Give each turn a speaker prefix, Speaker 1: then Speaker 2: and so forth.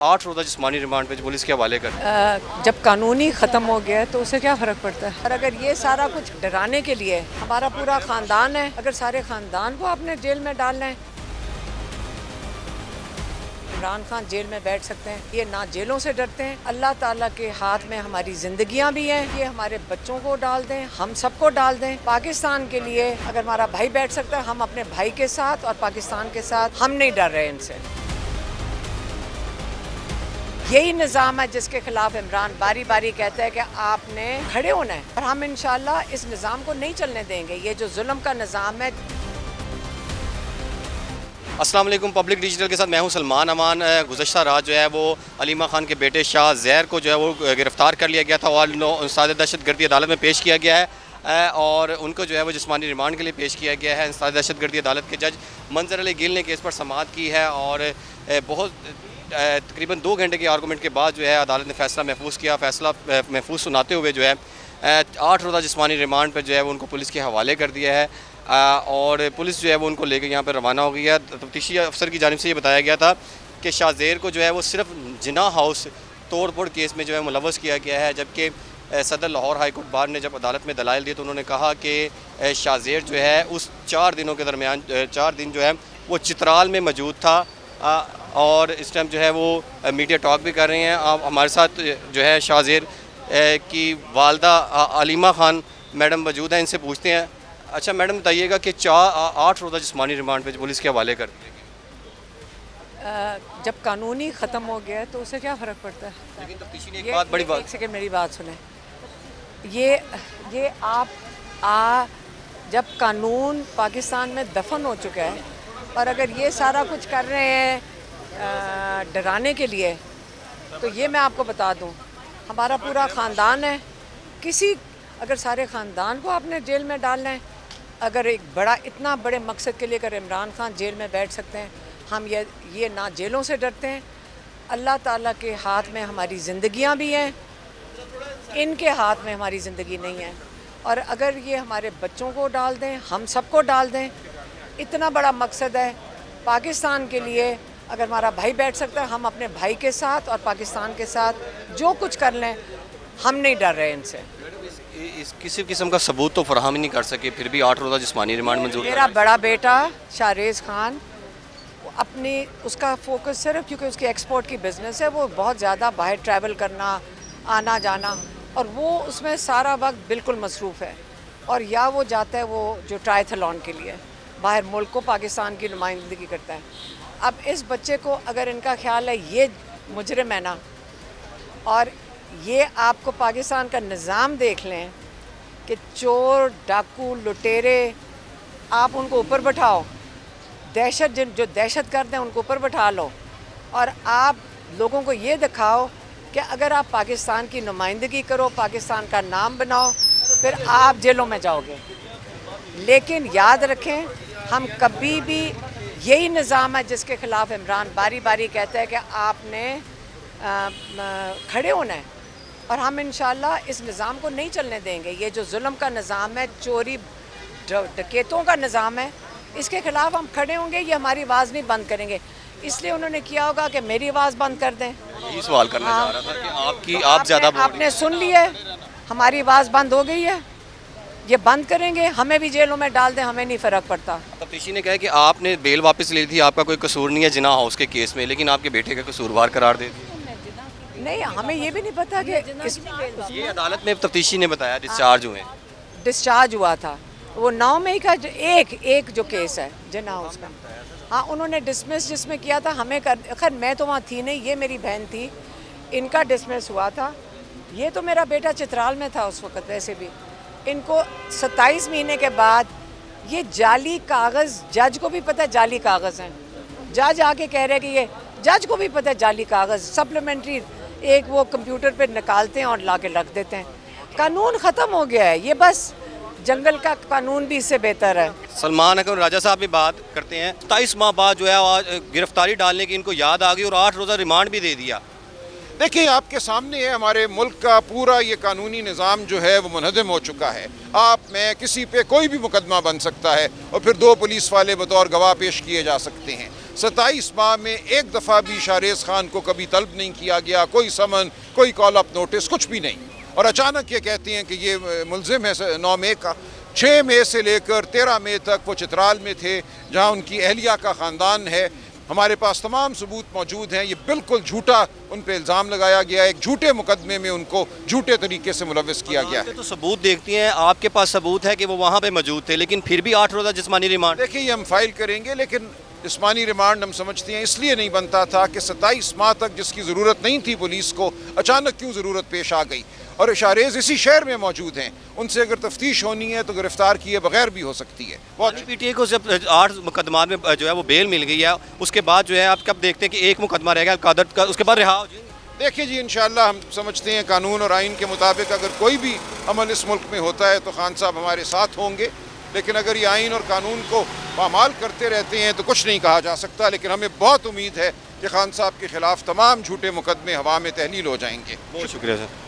Speaker 1: 8 रोज़ा जिस्मानी रिमांड पे पुलिस के हवाले कर।
Speaker 2: जब कानूनी ख़त्म हो गया है तो उसे क्या फ़र्क पड़ता है। और अगर ये सारा कुछ डराने के लिए हमारा पूरा ख़ानदान है, अगर सारे ख़ानदान को आपने जेल में डालना है। इमरान खान जेल में बैठ सकते हैं, ये ना जेलों से डरते हैं। अल्लाह ताला के हाथ में हमारी ज़िंदगियाँ भी हैं, ये हमारे बच्चों को डाल दें, हम सबको डाल दें। पाकिस्तान के लिए अगर हमारा भाई बैठ सकता है, हम अपने भाई के साथ और पाकिस्तान के साथ, हम नहीं डर रहे इनसे। यही निज़ाम है जिसके खिलाफ इमरान बारी बारी कहता है कि आपने खड़े होना है, और हम इंशाल्लाह इस निज़ाम को नहीं चलने देंगे। ये जो जुल्म का निज़ाम है।
Speaker 1: अस्सलाम वालेकुम। पब्लिक डिजिटल के साथ मैं हूं सलमान अमान। गुज़श्ता रात जो है वो अलीमा खान के बेटे शाह ज़ैर को जो है वो गिरफ़्तार कर लिया गया था और सादे दहशतगर्दी अदालत में पेश किया गया है और उनको जो है वो जिस्मानी रिमांड के लिए पेश किया गया है। सादे दहशतगर्दी अदालत के जज मंजर अली गिल ने केस पर समाअत की है और बहुत तकरीबन 2 घंटे के आर्गूमेंट के बाद जो है अदालत ने फ़ैसला महफूज किया। फ़ैसला महफूज सुनाते हुए जो है 8 रोज़ा जिस्मानी रिमांड पर जो है वो उनको पुलिस के हवाले कर दिया है और पुलिस जो है वो उनको लेकर यहाँ पर रवाना हो गई है। तफ्तीशी अफसर की जानिब से ये बताया गया था कि शाह ज़ैर को जो है वो सिर्फ जिना हाउस तोड़ फोड़ केस में जो है मुलव्वस किया गया है, जबकि सदर लाहौर हाई कोर्ट बार ने जब अदालत में दलाइल दिए तो उन्होंने कहा कि शाह ज़ैर जो है उस 4 दिनों के दरमियान 4 दिन जो है वो चित्राल में मौजूद था और इस टाइम जो है वो मीडिया टॉक भी कर रहे हैं। आप हमारे साथ जो है शाह ज़ैर की वालदा अलीमा खान मैडम मौजूद हैं, इनसे पूछते हैं। अच्छा मैडम बताइएगा कि 8 रोज़ा जिस्मानी रिमांड पे पुलिस के हवाले कर दिए गए,
Speaker 2: जब कानूनी ख़त्म हो गया है तो उसे क्या फ़र्क पड़ता है।
Speaker 1: लेकिन तफ्तीशी ने एक बात बड़ी बात।
Speaker 2: एक सेकंड मेरी बात सुने। ये आप जब कानून पाकिस्तान में दफन हो चुका है और अगर ये सारा कुछ कर रहे हैं डराने के लिए, तो ये मैं आपको बता दूं, हमारा पूरा ख़ानदान है। अगर सारे ख़ानदान को आपने जेल में डालना है, अगर एक इतना बड़े मकसद के लिए अगर इमरान खान जेल में बैठ सकते हैं, हम ये ना जेलों से डरते हैं। अल्लाह ताला के हाथ में हमारी ज़िंदगियां भी हैं, इनके हाथ में हमारी ज़िंदगी नहीं है। और अगर ये हमारे बच्चों को डाल दें, हम सबको डाल दें, इतना बड़ा मकसद है पाकिस्तान के लिए। अगर हमारा भाई बैठ सकता है, हम अपने भाई के साथ और पाकिस्तान के साथ जो कुछ कर लें, हम नहीं डर रहे इनसे।
Speaker 1: इस किसी किस्म का सबूत तो फराहम ही नहीं कर सके, फिर भी 8 रोज़ा जिस्मानी रिमांड मंजूर।
Speaker 2: मेरा बड़ा बेटा शाहरेज़ खान उसका फोकस सिर्फ, क्योंकि उसकी एक्सपोर्ट की बिज़नेस है, वो बहुत ज़्यादा बाहर ट्रैवल करना, आना जाना, और वो उसमें सारा वक्त बिल्कुल मसरूफ़ है। और या वो जाता है वो जो ट्रायथलॉन के लिए बाहर मुल्क को, पाकिस्तान की नुमाइंदगी करता है। अब इस बच्चे को अगर इनका ख्याल है ये मुजरिम है ना, और ये आपको पाकिस्तान का निज़ाम देख लें कि चोर, डाकू, लुटेरे, आप उनको ऊपर बैठाओ, जो दहशत गर्द हैं उनको ऊपर बैठा लो, और आप लोगों को ये दिखाओ कि अगर आप पाकिस्तान की नुमाइंदगी करो, पाकिस्तान का नाम बनाओ, फिर आप जेलों में जाओगे। लेकिन याद रखें, हम कभी भी, यही निज़ाम है जिसके ख़िलाफ़ इमरान बारी बारी कहता है कि आपने खड़े होना है, और हम इंशाल्लाह इस निज़ाम को नहीं चलने देंगे। ये जो जुल्म का निज़ाम है, चोरी डकैतों का निज़ाम है, इसके ख़िलाफ़ हम खड़े होंगे, ये हमारी आवाज़ नहीं बंद करेंगे। इसलिए उन्होंने किया होगा कि मेरी आवाज़ बंद कर दें।
Speaker 1: यही सवाल करना चाह रहा था कि आप ज़्यादा
Speaker 2: आपने सुन लिया है, हमारी आवाज़ बंद हो गई है, ये बंद करेंगे, हमें भी जेलों में डाल दें, हमें नहीं फ़र्क पड़ता।
Speaker 1: तफ्तीशी ने कहा कि आपने बेल वापस ली थी, आपका कोई कसूर नहीं है जिना हाउस के केस में, लेकिन आपके बेटे का कसूरवार करार दे दिया।
Speaker 2: नहीं, हमें ये भी नहीं पता कि
Speaker 1: ये अदालत में तफ्तीशी ने बताया डिस्चार्ज हुए।
Speaker 2: डिस्चार्ज हुआ था वो 9 मई का एक जो केस है जिना हाउस का। हाँ, उन्होंने डिसमिस जिसमें किया था हमें खैर मैं तो वहाँ थी नहीं, ये मेरी बहन थी, इनका डिसमिस हुआ था। ये तो मेरा बेटा चित्राल में था उस वक़्त। वैसे भी इनको 27 महीने के बाद ये जाली कागज़, जज को भी पता है जाली कागज़ हैं, जज आके कह रहे हैं कि ये, जज को भी पता है जाली कागज़, सप्लीमेंट्री एक वो कंप्यूटर पे निकालते हैं और ला के रख देते हैं। कानून ख़त्म हो गया है, ये बस जंगल का कानून भी इससे बेहतर है।
Speaker 1: सलमान अकबर राजा साहब भी बात करते हैं, 27 माह बाद जो है गिरफ्तारी डालने की इनको याद आ गई और 8 रोज़ा रिमांड भी दे दिया।
Speaker 3: देखिए, आपके सामने है हमारे मुल्क का पूरा ये कानूनी निज़ाम जो है वो मुनहदम हो चुका है। आप में किसी पे कोई भी मुकदमा बन सकता है और फिर 2 पुलिस वाले बतौर गवाह पेश किए जा सकते हैं। 27 माह में एक दफ़ा भी शाहरेज़ खान को कभी तलब नहीं किया गया, कोई समन, कोई कॉल अप नोटिस, कुछ भी नहीं। और अचानक ये कहती हैं कि ये मुलजिम है 9 मई का। 6 मई से लेकर 13 मई तक वो चित्राल में थे, जहाँ उनकी अहलिया का ख़ानदान है। हमारे पास तमाम सबूत मौजूद हैं। ये बिल्कुल झूठा उन पर इल्ज़ाम लगाया गया, एक झूठे मुकदमे में उनको झूठे तरीके से मुलव्वस किया गया है।
Speaker 1: तो सबूत देखती हैं, आपके पास सबूत है कि वो वहाँ पे मौजूद थे, लेकिन फिर भी 8 रोज़ा जिस्मानी रिमांड।
Speaker 3: देखिए, ये हम फाइल करेंगे, लेकिन जिस्मानी रिमांड हम समझते हैं इसलिए नहीं बनता था कि 27 माह तक जिसकी ज़रूरत नहीं थी पुलिस को, अचानक क्यों ज़रूरत पेश आ गई। और शाहरेज़ इसी शहर में मौजूद हैं, उनसे अगर तफ्तीश होनी है तो गिरफ्तार किए बगैर भी हो सकती है। बहुत
Speaker 1: पीटीए को जब 8 मुकदमात में जो है वो बेल मिल गई है, उसके बाद जो है आप कब देखते हैं कि एक मुकदमा रहेगा कादर का, उसके बाद रिहा हो जाएंगे?
Speaker 3: देखिए जी, इंशाअल्लाह हम समझते हैं कानून और आइन के मुताबिक अगर कोई भी अमल इस मुल्क में होता है तो खान साहब हमारे साथ होंगे। लेकिन अगर ये आइन और कानून को पामाल करते रहते हैं तो कुछ नहीं कहा जा सकता। लेकिन हमें बहुत उम्मीद है कि खान साहब के खिलाफ तमाम झूठे मुकदमे हवा में तहलील हो जाएंगे।
Speaker 1: बहुत शुक्रिया सर।